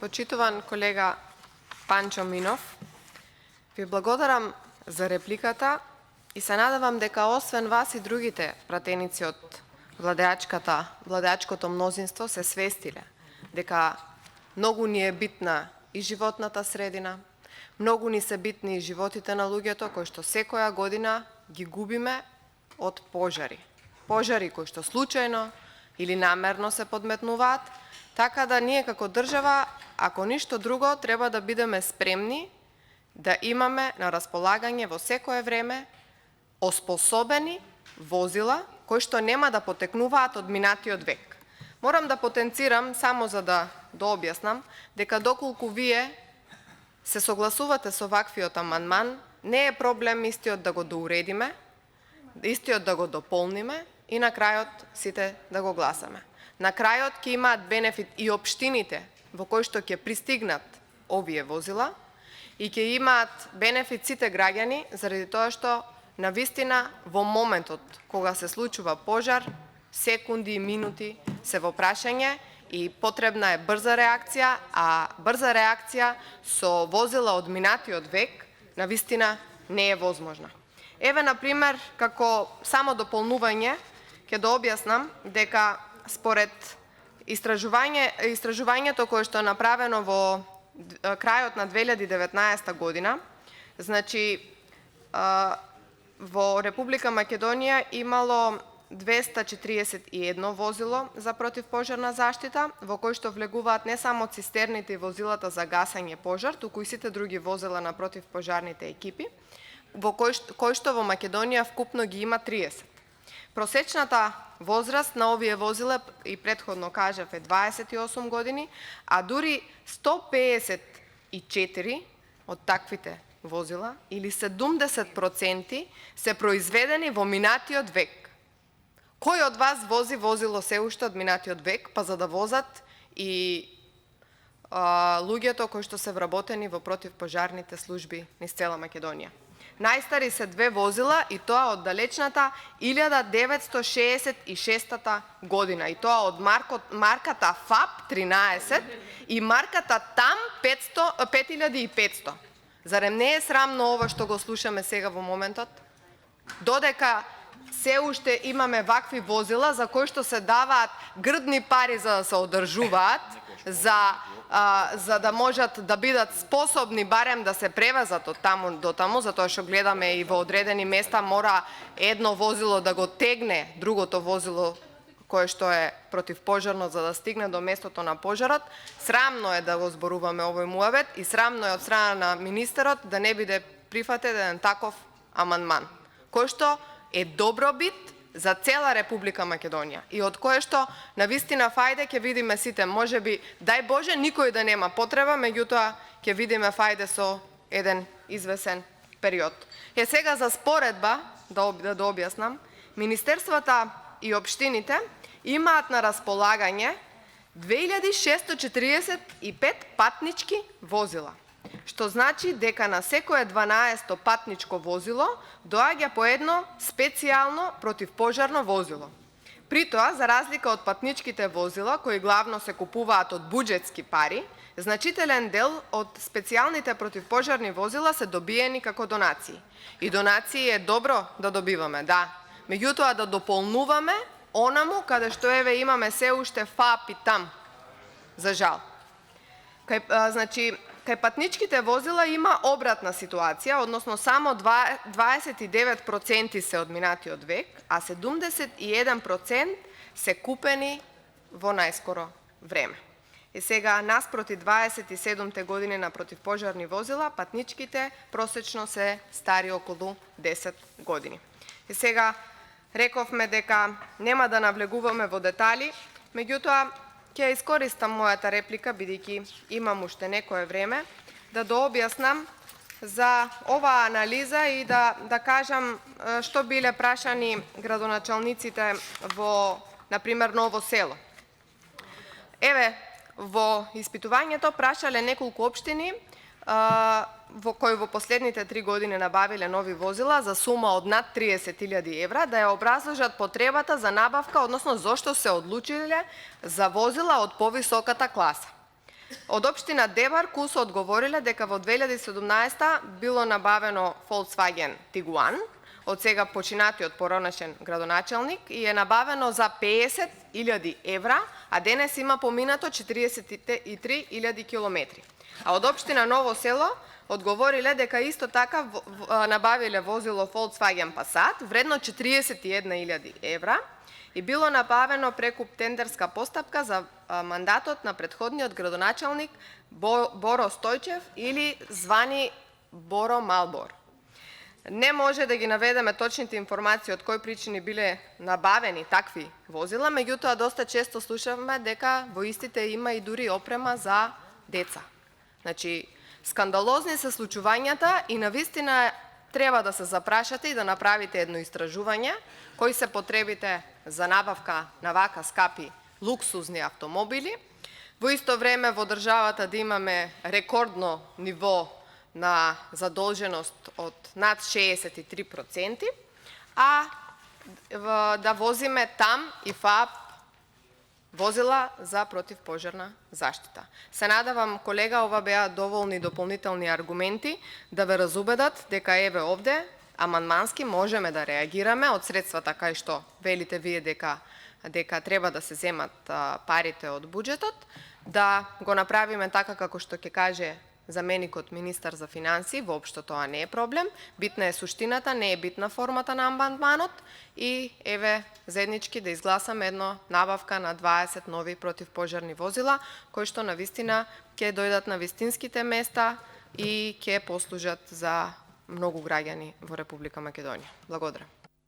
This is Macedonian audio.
Почитуван колега Панчо Минов, ви благодарам за репликата и се надевам дека освен вас и другите пратеници од владеачкото мнозинство се свестиле дека многу ни е битна и животната средина, многу ни се битни и животите на луѓето кои што секоја година ги губиме од пожари. Пожари кои што случајно или намерно се подметнуваат, така да ние како држава, ако ништо друго, треба да бидеме спремни да имаме на располагање во секое време оспособени возила кои што нема да потекнуваат од минатиот век. Морам да потенцирам, само за да објаснам, дека доколку вие се согласувате со ваквиот амандман, не е проблем истиот да го доуредиме, истиот да го дополниме и на крајот сите да го гласаме. На крајот ќе имаат бенефит и општините во кои што ќе пристигнат овие возила и ќе имаат бенефит сите граѓани заради тоа што навистина во моментот кога се случува пожар, секунди и минути се во прашање и потребна е брза реакција, а брза реакција со возила од минатиот век навистина не е возможна. Еве, например, како само дополнување, ќе објаснам дека според истражувањето кое што е направено во крајот на 2019 година, значи во Република Македонија имало 241 возило за противпожарна заштита, во кои што влегуваат не само цистерните и возилата за гасење пожар, туку и сите други возила на противпожарните екипи, во кои што во Македонија вкупно ги има 30. Просечната возраст на овие возила, и претходно кажав, е 28 години, а дури 154 од таквите возила, или 70%, се произведени во минатиот век. Кој од вас вози возило се уште од минатиот век, па за да возат и луѓето кои што се вработени во противпожарните служби низ цела Македонија? Најстари се две возила и тоа од далечната 1966 година, и тоа од марката ФАП 13 и марката ТАМ 5500. Зарем не е срамно ова што го слушаме сега во моментот? Додека се уште имаме вакви возила за кои што се даваат грдни пари за да се одржуваат, за да можат да бидат способни барем да се превезат од таму до таму, затоа што гледаме и во одредени места мора едно возило да го тегне другото возило кое што е противпожарно за да стигне до местото на пожарот. Срамно е да го зборуваме овој муавет и срамно е од страна на министерот да не биде прифатен еден таков амандман, кој што е добробит за цела Република Македонија и од кое што навистина фајде ќе видиме сите. Можеби, дај Боже, никој да нема потреба, меѓутоа ќе видиме фајде со еден извесен период. Е, сега за споредба, да објаснам, министерствата и општините имаат на располагање 2645 патнички возила, што значи дека на секое 12 патничко возило доаѓа по едно специјално противпожарно возило. При тоа, за разлика од патничките возила, кои главно се купуваат од буџетски пари, значителен дел од специјалните противпожарни возила се добиени како донации. И донации е добро да добиваме, да. Меѓутоа да дополнуваме онаму каде што еве имаме се уште ФАП и ТАМ, за жал. Значи, кај патничките возила има обратна ситуација, односно само 29% се од минатиот век, а 71% се купени во најскоро време. И сега, наспроти 27 години на противпожарни возила, патничките просечно се стари околу 10 години. И сега, рековме дека нема да навлегуваме во детали, меѓутоа, ќе искористам мојата реплика, бидејќи имам уште некое време, да дообјаснам за оваа анализа и да кажам што биле прашани градоначалниците во, например, Ново село. Еве, во испитувањето прашале неколку општини во кои во последните 3 години набавиле нови возила за сума од над 30.000 евра, да ја образложат потребата за набавка, односно зошто се одлучиле за возила од повисоката класа. Од општина Дебар КУС одговориле дека во 2017 било набавено Volkswagen Tiguan од сега починатиот поронашен градоначелник и е набавено за 50.000 евра, а денес има поминато 43.000 километри. А од општина Ново село одговориле дека исто така набавиле возило Volkswagen Passat вредно 41.000 евра и било набавено преку тендерска постапка за мандатот на претходниот градоначелник Боро Стојчев или звани Боро Малбор. Не може да ги наведеме точните информации од кои причини биле набавени такви возила, меѓутоа доста често слушаме дека во истите има и дури опрема за деца. Значи, скандалозни се случувањата и навистина треба да се запрашате и да направите едно истражување кои се потребите за набавка на вака скапи луксузни автомобили. Во исто време во државата да имаме рекордно ниво на задолженост од над 63%, а да возиме там и ФАП возила за противпожарна заштита. Се надевам, колега, ова беа доволни дополнителни аргументи да ве разубедат дека еве овде амандмански можеме да реагираме од средствата кај што велите вие дека треба да се земат парите од буџетот, да го направиме така како што ќе каже заменикот министар за финансии. Воопшто тоа не е проблем, битна е суштината, не е битна формата на амандманот и еве заеднички да изгласаме едно набавка на 20 нови противпожарни возила кои што навистина ќе дојдат на вистинските места и ќе послужат за многу граѓани во Република Македонија. Благодарам.